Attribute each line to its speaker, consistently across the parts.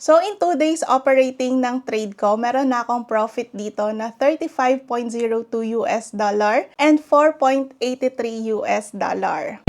Speaker 1: So, in 2 days operating ng trade ko, meron na akong profit dito na $35.02 and $4.83.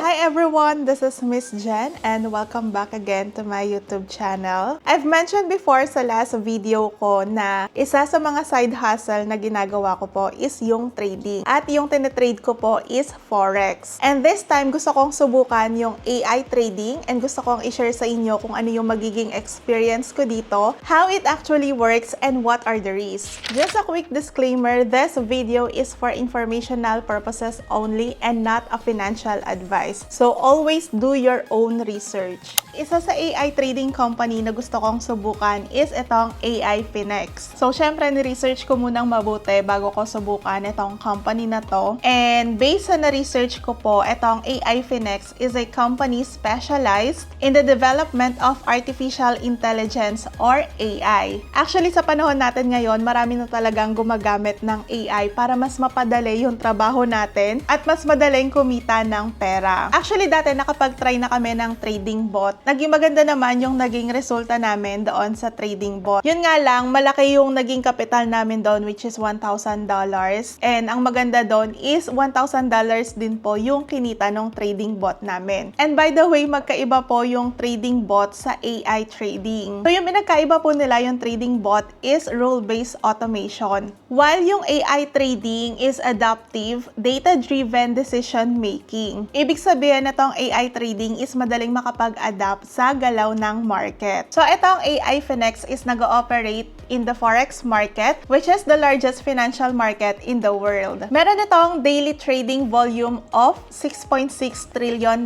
Speaker 1: Hi everyone, this is Miss Jen and welcome back again to my YouTube channel. I've mentioned before sa last video ko na isa sa mga side hustle na ginagawa ko po is yung trading. At yung tinitrade ko po is Forex. And this time, gusto kong subukan yung AI trading and gusto kong i-share sa inyo kung ano yung magiging experience ko dito, how it actually works, and what are the risks. Just a quick disclaimer, this video is for informational purposes only and not a financial advice. So, always do your own research. Isa sa AI trading company na gusto kong subukan is itong AI Finex. So, syempre, ni-research ko munang mabuti bago ko subukan itong company na to. And based sa na-research ko po, itong AI Finex is a company specialized in the development of artificial intelligence or AI. Actually, sa panahon natin ngayon, marami na talagang gumagamit ng AI para mas mapadali yung trabaho natin at mas madaling kumita ng pera. Actually, dati nakapag-try na kami ng trading bot. Naging maganda naman yung naging resulta namin doon sa trading bot. Yun nga lang, malaki yung naging kapital namin doon, which is $1,000. And ang maganda doon is $1,000 din po yung kinita ng trading bot namin. And by the way, magkaiba po yung trading bot sa AI trading. So yung pinagkaiba po nila yung trading bot is rule-based automation. While yung AI trading is adaptive, data-driven decision making. Ibig sabihin na tong AI trading is madaling makapag-adapt sa galaw ng market. So itong AI Finex is nag-ooperate in the Forex market, which is the largest financial market in the world. Meron itong daily trading volume of $6.6 trillion.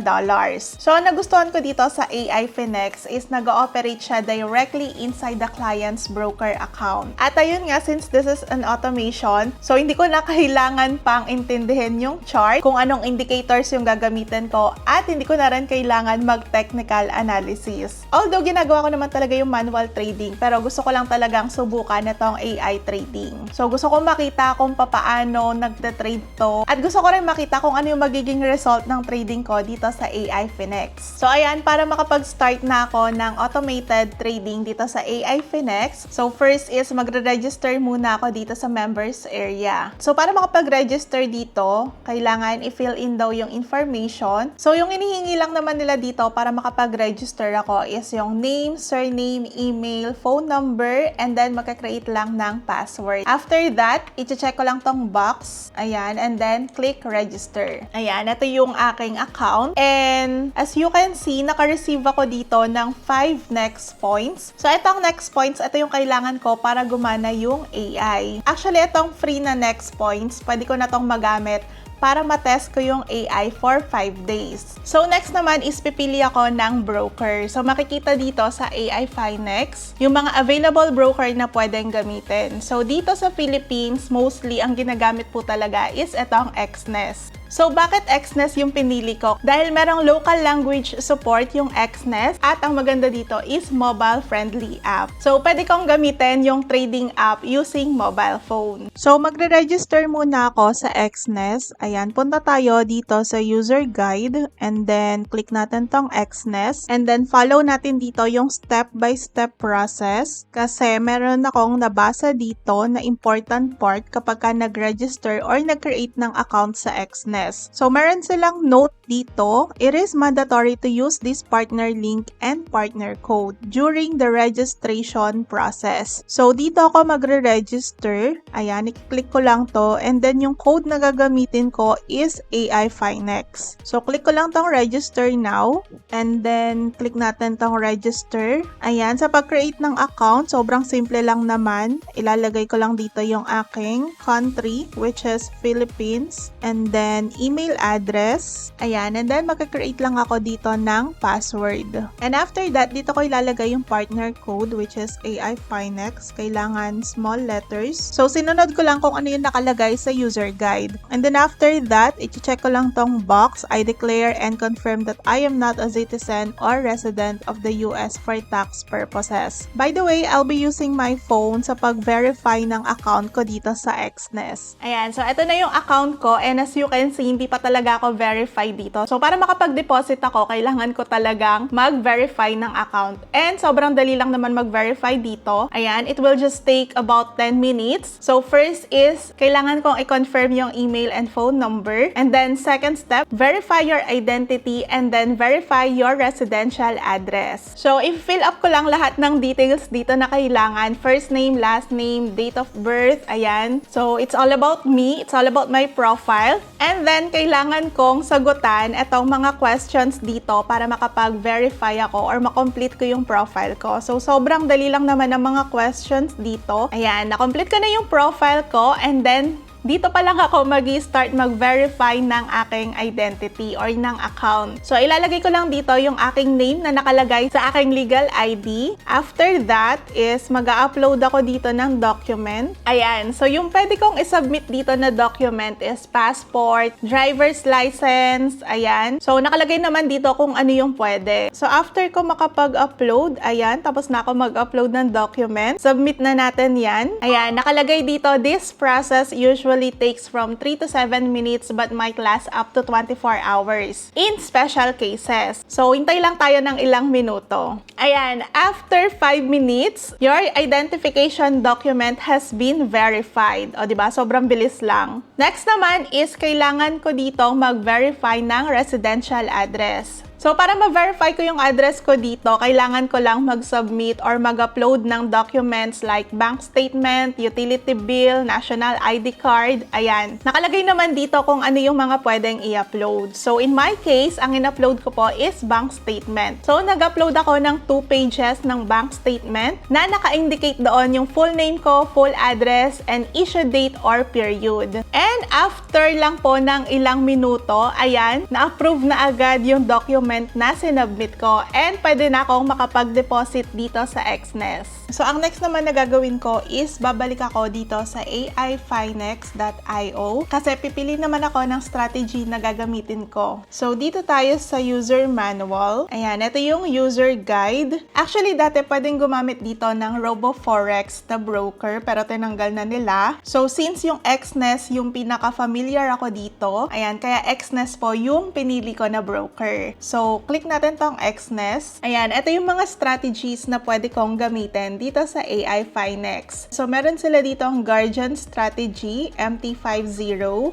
Speaker 1: So nagustuhan ko dito sa AI Finex is nag-ooperate siya directly inside the client's broker account. At ayun nga, since this is an automation, so hindi ko na kailangan pang intindihin yung chart, kung anong indicators yung gagamitin ko, at hindi ko na rin kailangan mag-technical analysis. Although ginagawa ko naman talaga yung manual trading, pero gusto ko lang talagang subukan itong AI trading. So gusto ko makita kung papaano nagte-trade to, at gusto ko rin makita kung ano yung magiging result ng trading ko dito sa AI Finex. So ayan, para makapag-start na ako ng automated trading dito sa AI Finex, so first is magre-register muna ako dito sa members area. So para makapag-register dito, kailangan i-fill in daw yung information. So yung inihingi lang naman nila dito para makapag-register ako is yung name, surname, email, phone number, and then magka-create lang ng password. After that, i-check ko lang tong box. Ayan, and then click register. Ayan, ito yung aking account. And as you can see, naka-receive ako dito ng 5 next points. So itong next points, ito yung kailangan ko para gumana yung AI. Actually, itong free na next points, pwede ko na tong magamit para matest ko yung AI for 5 days. So next naman is pipili ako ng broker. So makikita dito sa AI Finex yung mga available broker na pwedeng gamitin. So dito sa Philippines, mostly ang ginagamit po talaga is itong Exness. So, bakit Exness yung pinili ko? Dahil merong local language support yung Exness at ang maganda dito is mobile-friendly app. So, pwede kong gamitin yung trading app using mobile phone. So, magre-register muna ako sa Exness. Ayan, punta tayo dito sa user guide and then click natin tong Exness and then follow natin dito yung step-by-step process kasi meron akong nabasa dito na important part kapag ka nag-register or nag-create ng account sa Exness. So, meron silang note dito. It is mandatory to use this partner link and partner code during the registration process. So, dito ako magre-register. Ayan, i-click ko lang to. And then, yung code na gagamitin ko is AI Finex. So, click ko lang tong register now. And then, click natin tong register. Ayan, sa pag-create ng account, sobrang simple lang naman. Ilalagay ko lang dito yung aking country, which is Philippines. And then, email address. Ayan, and then magka-create lang ako dito ng password. And after that, dito ko ilalagay yung partner code, which is AI Finex. Kailangan small letters. So, sinunod ko lang kung ano yung nakalagay sa user guide. And then after that, i-check ko lang tong box. I declare and confirm that I am not a citizen or resident of the US for tax purposes. By the way, I'll be using my phone sa pag-verify ng account ko dito sa Exness. Ayan, so ito na yung account ko, and as you can kasi hindi pa talaga ako verified dito. So, para makapag-deposit ako, kailangan ko talagang mag-verify ng account. And sobrang dali lang naman mag-verify dito. Ayan, it will just take about 10 minutes. So, first is, kailangan kong i-confirm yung email and phone number. And then, second step, verify your identity and then verify your residential address. So, i-fill up ko lang lahat ng details dito na kailangan. First name, last name, date of birth, ayan. So, it's all about me. It's all about my profile. And then, kailangan kong sagutan itong mga questions dito para makapag-verify ako or makomplete ko yung profile ko. So, sobrang dali lang naman ang mga questions dito. Ayan, na-complete ko na yung profile ko and then, dito pa lang ako mag-start mag-verify ng aking identity or ng account. So, ilalagay ko lang dito yung aking name na nakalagay sa aking legal ID. After that is mag-upload ako dito ng document. Ayan. So, yung pwede kong isubmit dito na document is passport, driver's license, ayan. So, nakalagay naman dito kung ano yung pwede. So, after ko makapag-upload, ayan, tapos na ako mag-upload ng document. Submit na natin yan. Ayan, nakalagay dito, this process usually takes from 3 to 7 minutes but might last up to 24 hours in special cases. So, hintay lang tayo ng ilang minuto. Ayan, after 5 minutes, your identification document has been verified. O, diba? Sobrang bilis lang. Next naman is kailangan ko dito mag-verify ng residential address. So, para ma-verify ko yung address ko dito, kailangan ko lang mag-submit or mag-upload ng documents like bank statement, utility bill, national ID card, ayan. Nakalagay naman dito kung ano yung mga pwedeng i-upload. So, in my case, ang in-upload ko po is bank statement. So, nag-upload ako ng 2 pages ng bank statement na naka-indicate doon yung full name ko, full address, and issue date or period. And after lang po ng ilang minuto, ayan, na-approve na agad yung document na sinubmit ko and pwede na akong makapag-deposit dito sa XNES. So, ang next naman na gagawin ko is babalik ako dito sa aifinex.io kasi pipili naman ako ng strategy na gagamitin ko. So, dito tayo sa user manual. Ayan, ito yung user guide. Actually, dati pwedeng gumamit dito ng RoboForex na broker pero tinanggal na nila. So, since yung XNES yung pinaka-familiar ako dito, ayan, kaya XNES po yung pinili ko na broker. So, click natin tong XNES. Ayan, ito yung mga strategies na pwede kong gamitin dito sa aifinex. So, meron sila dito ang Guardian Strategy, MT50.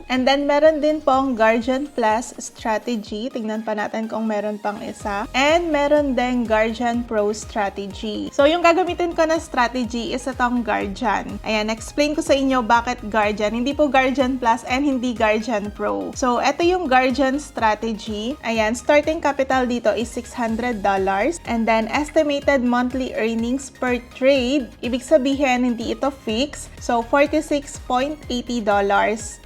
Speaker 1: And then, meron din pong Guardian Plus Strategy. Tingnan pa natin kung meron pang isa. And meron din Guardian Pro Strategy. So, yung gagamitin ko na strategy is itong Guardian. Ayan, explain ko sa inyo bakit Guardian. Hindi po Guardian Plus and hindi Guardian Pro. So, ito yung Guardian Strategy. Ayan, starting capital dito is $600 and then estimated monthly earnings per trade, ibig sabihin hindi ito fixed, so $46.80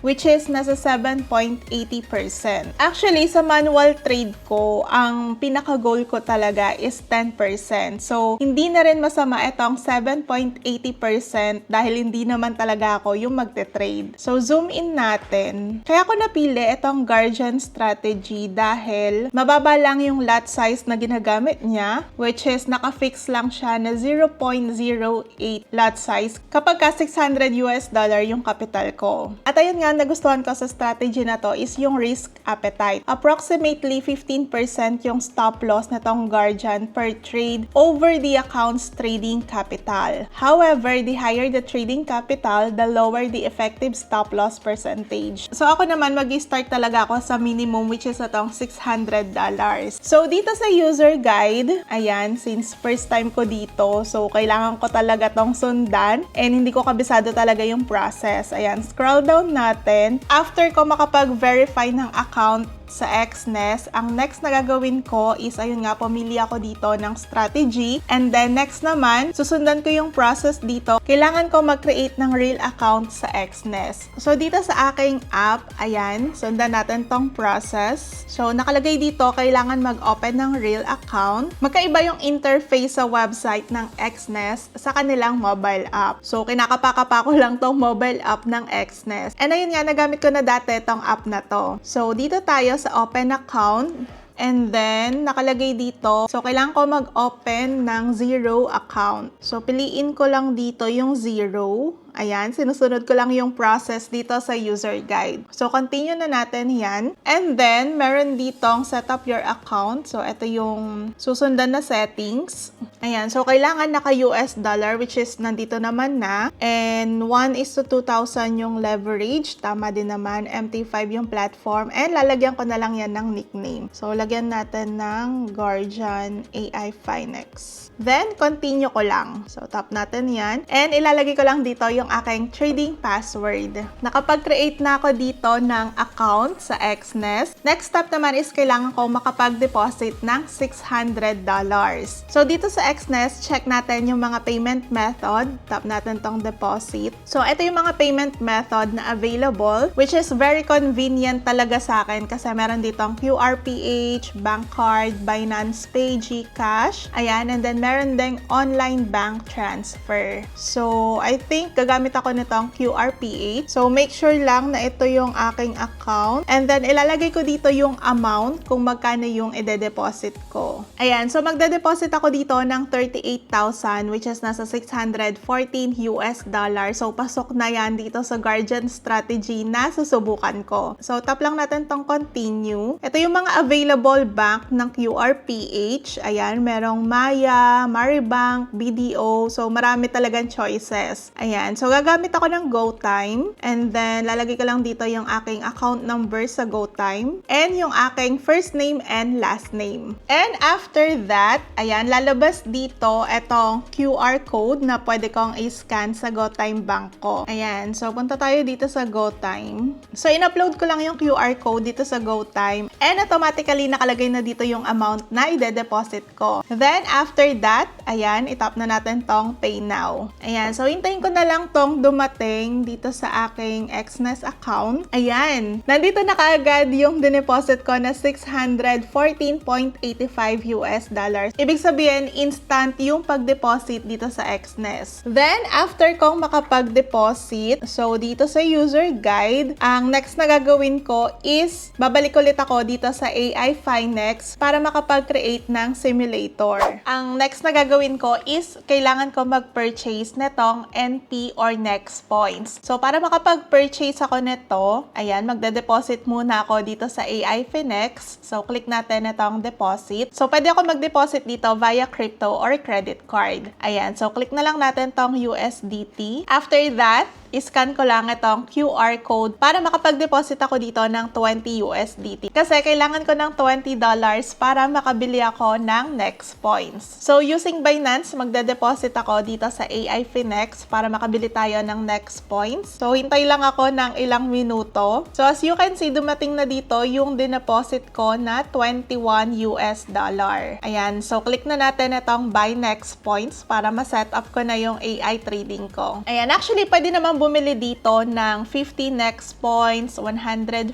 Speaker 1: which is nasa 7.80%. Actually, sa manual trade ko, ang pinaka-goal ko talaga is 10%. So, hindi na rin masama itong 7.80% dahil hindi naman talaga ako yung magte-trade. So, zoom in natin. Kaya ko napili itong Guardian Strategy dahil mababa lang yung lot size na ginagamit niya, which is naka-fix lang siya na 0.08 lot size kapag ka $600 yung capital ko. At ayun nga, nagustuhan ko sa strategy na to is yung risk appetite. Approximately 15% yung stop loss na tong Guardian per trade over the account's trading capital. However, the higher the trading capital, the lower the effective stop loss percentage. So ako naman, mag-start talaga ako sa minimum which is itong $600. So, dito sa user guide, ayan, since first time ko dito, so kailangan ko talaga tong sundan and hindi ko kabisado talaga yung process. Ayan, scroll down natin. After ko makapag-verify ng account sa XNES, ang next na gagawin ko is, ayun nga, pumili ako dito ng strategy. And then, next naman, susundan ko yung process dito. Kailangan ko mag-create ng real account sa XNES. So, dito sa aking app, ayan, sundan natin tong process. So, nakalagay dito, kailangan mag-open ng real account. Magkaiba yung interface sa website ng XNES sa kanilang mobile app. So, kinakapakapa ko lang tong mobile app ng XNES. And ayun nga, nagamit ko na dati tong app na to. So, dito tayo sa open account. And then, nakalagay dito, so kailangan ko mag-open ng zero account. So, piliin ko lang dito yung zero. Ayan, sinusunod ko lang yung process dito sa user guide. So, continue na natin yan. And then, meron ditong set up your account. So, ito yung susundan na settings. Ayan, so kailangan naka US dollar, which is nandito naman na. And 1:2,000 yung leverage. Tama din naman. MT5 yung platform. And lalagyan ko na lang yan ng nickname. So, lagyan natin ng Guardian AI Finex. Then, continue ko lang. So, tap natin yan. And ilalagay ko lang dito yung aking trading password. Nakapag-create na ako dito ng account sa Xnest. Next step naman is kailangan ko makapag-deposit ng $600. So, dito sa Xnest, check natin yung mga payment method. Tap natin tong deposit. So, ito yung mga payment method na available, which is very convenient talaga sa akin kasi meron ditong QRPH, bank card, Binance Pay, GCash. Ayan, and then meron ding online bank transfer. So, I think gagamit ako nitong QRPH. So, make sure lang na ito yung aking account. And then, ilalagay ko dito yung amount kung magkano yung ide-deposit ko. Ayan, so magde-deposit ako dito ng 38,000 which is nasa $614 US. So, pasok na yan dito sa Guardian strategy na susubukan ko. So, tap lang natin tong continue. Ito yung mga available bank ng QRPH. Ayan, merong Maya, Maribank, BDO. So, marami talagang choices. Ayan. So, gagamit ako ng GoTime. And then, lalagay ko lang dito yung aking account number sa GoTime. And yung aking first name and last name. And after that, ayan, lalabas dito itong QR code na pwede kong i-scan sa GoTime bank ko. Ayan. So, punta tayo dito sa GoTime. So, in-upload ko lang yung QR code dito sa GoTime. And automatically, nakalagay na dito yung amount na ide-deposit ko. Then, after that, ayan, itap na natin tong Pay Now. Ayan, so hintayin ko na lang tong dumating dito sa aking Xnest account. Ayan, nandito na kaagad yung dineposit ko na $614.85 US. Ibig sabihin, instant yung pag-deposit dito sa Xnest. Then, after kong makapag-deposit, so dito sa user guide, ang next na gagawin ko is, babalik ulit ako dito sa AI Finex para makapag-create ng simulator. Ang next na gagawin ko is kailangan ko mag-purchase netong NP or Next Points. So, para makapag-purchase ako nito, ayan, magde-deposit muna ako dito sa AI Finex. So, click natin itong deposit. So, pwede ako mag-deposit dito via crypto or credit card. Ayan, so click na lang natin tong USDT. After that, iscan ko lang itong QR code para makapag-deposit ako dito ng 20 USDT. Kasi kailangan ko ng $20 para makabili ako ng Next Points. So, using Binance, magde-deposit ako dito sa AI Finex para makabili tayo ng Next Points. So, hintay lang ako ng ilang minuto. So, as you can see, dumating na dito yung dineposit ko na $21 US. Ayan, so click na natin itong Buy Next Points para ma-set up ko na yung AI trading ko. Ayan, actually, pwede naman bumili dito ng 50 Next Points, 105,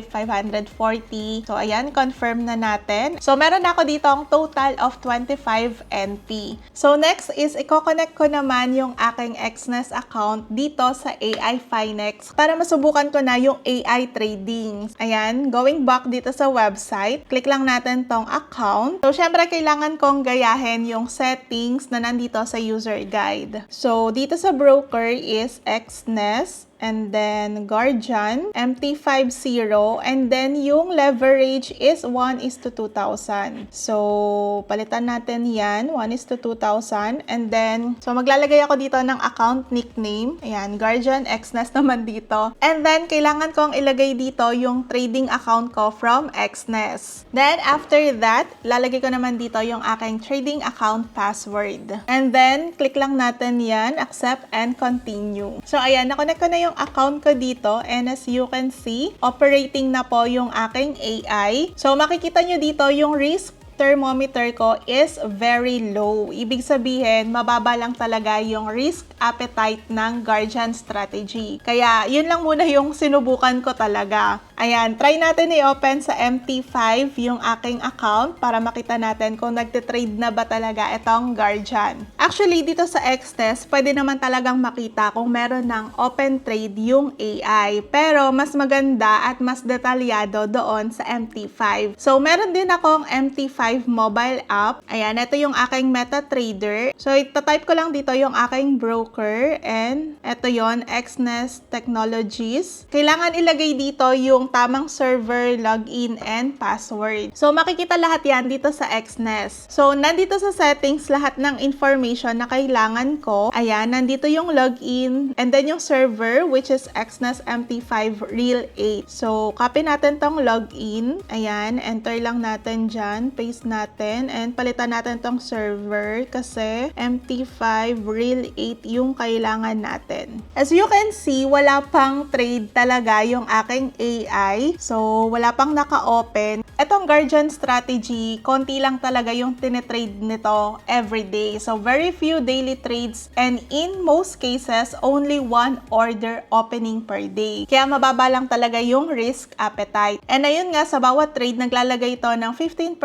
Speaker 1: 540. So, ayan, confirm na natin. So, meron ako dito ang total of 25 NP. So, next is, i-connect ko naman yung aking Xnest account dito sa AI Finex para masubukan ko na yung AI trading. Ayan, going back dito sa website, click lang natin tong account. So, syempre, kailangan kong gayahin yung settings na nandito sa user guide. So, dito sa broker is Xnest, and then Guardian, MT50, and then yung leverage is 1:2,000. So, palitan natin yan, 1:2,000, and then, so maglalagay ako dito ng account nickname, ayan, Guardian Xnest naman dito, and then, kailangan kong ilagay dito yung trading account ko from Xnest. Then, after that, lalagay ko naman dito yung aking trading account password. And then, click lang natin yan, accept and continue. So, ayan, nakonect ko na yung account ko dito, and as you can see, operating na po yung aking AI. So, makikita nyo dito yung risk thermometer ko is very low. Ibig sabihin, mababa lang talaga yung risk appetite ng Guardian strategy. Kaya, yun lang muna yung sinubukan ko talaga. Ayan, try natin i-open sa MT5 yung aking account para makita natin kung nagtitrade na ba talaga itong Guardian. Actually, dito sa Xtest, pwede naman talagang makita kung meron ng open trade yung AI. Pero mas maganda at mas detalyado doon sa MT5. So, meron din akong MT5 mobile app. Ayan, ito yung aking MetaTrader. So, itatype ko lang dito yung aking broker and ito yon Xnest Technologies. Kailangan ilagay dito yung tamang server, login, and password. So, makikita lahat yan dito sa Xnest. So, nandito sa settings lahat ng information na kailangan ko. Ayan, nandito yung login, and then yung server, which is Xnest MT5 Real 8. So, copy natin tong login. Ayan, enter lang natin dyan, paste natin, and palitan natin tong server kasi MT5 Real 8 yung kailangan natin. As you can see, wala pang trade talaga yung aking AI. So, wala pang naka-open. Etong Guardian strategy, konti lang talaga yung tinitrade nito everyday. So, very few daily trades and in most cases, only one order opening per day. Kaya mababa lang talaga yung risk appetite. And ayun nga, sa bawat trade, naglalagay ito ng 15%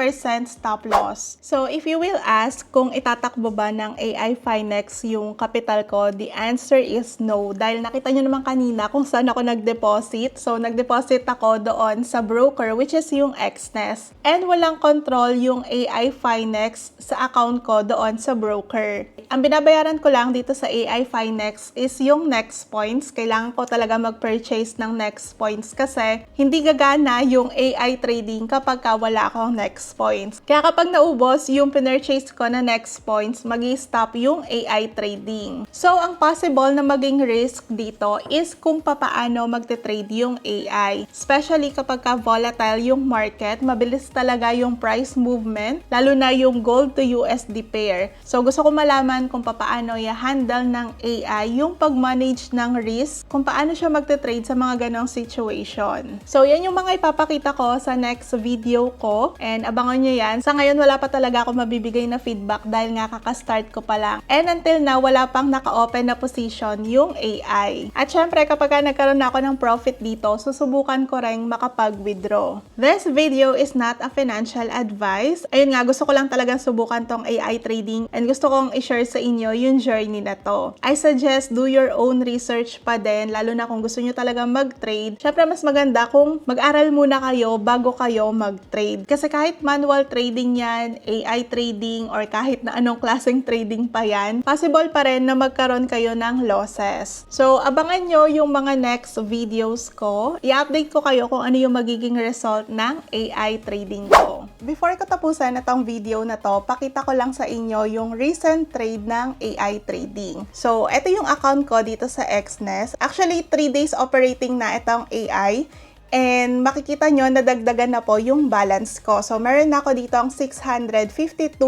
Speaker 1: stop loss. So, if you will ask kung itatakbo ba ng AI Finex yung capital ko, the answer is no. Dahil nakita nyo naman kanina kung saan ako nag-deposit. So, nag-deposit ako doon sa broker, which is yung Xnest. And walang control yung AI Finex sa account ko doon sa broker. Ang binabayaran ko lang dito sa AI Finex is yung next points. Kailangan ko talaga mag-purchase ng next points kasi hindi gagana yung AI trading kapag wala akong next points. Kaya kapag naubos yung pinurchase ko na next points, mag-stop yung AI trading. So, ang possible na maging risk dito is kung papaano magte-trade yung AI. Especially kapag volatile yung market, mabilis talaga yung price movement, lalo na yung gold to USD pair. So, gusto ko malaman kung papaano i-handle ng AI yung pag-manage ng risk, kung paano siya magte-trade sa mga ganong situation. So, yan yung mga ipapakita ko sa next video ko and abangan nyo yan. Sa ngayon, wala pa talaga ako mabibigay na feedback dahil nga kaka-start ko pa lang. And until now, wala pang naka-open na position yung AI. At syempre, kapag nagkaroon na ako ng profit dito, susubukan ko rin makapag-withdraw. This video is not a financial advice. Ayun nga, gusto ko lang talagang subukan tong AI trading and gusto kong i-share sa inyo yung journey na to. I suggest do your own research pa din, lalo na kung gusto nyo talaga mag-trade. Syempre, mas maganda kung mag-aral muna kayo bago kayo mag-trade. Kasi kahit manual trading yan, AI trading, or kahit na anong klaseng trading pa yan, possible pa rin na magkaroon kayo ng losses. So, abangan nyo yung mga next videos ko. I-update ko kayo kung ano yung magiging result ng AI trading ko. Before ko tapusin itong video na to, pakita ko lang sa inyo yung recent trade ng AI trading. So, ito yung account ko dito sa Xnest. Actually, 3 days operating na itong AI. And makikita nyo, nadagdagan na po yung balance ko. So, meron na ako dito ang $652.94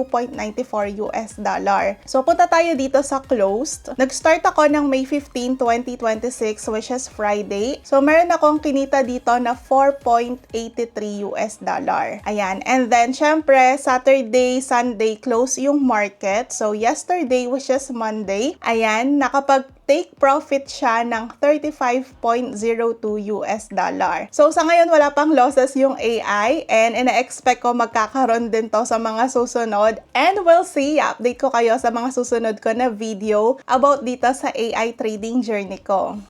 Speaker 1: US dollar. So, punta tayo dito sa closed. Nag-start ako ng May 15, 2026, which is Friday. So, meron akong kinita dito na $4.83 US dollar. Ayan. And then, syempre, Saturday, Sunday, close yung market. So, yesterday, which is Monday, ayan, take profit siya ng $35.02 US dollar. So, sa ngayon, wala pang losses yung AI and ina-expect ko magkakaroon din to sa mga susunod. And we'll see, update ko kayo sa mga susunod ko na video about dito sa AI trading journey ko.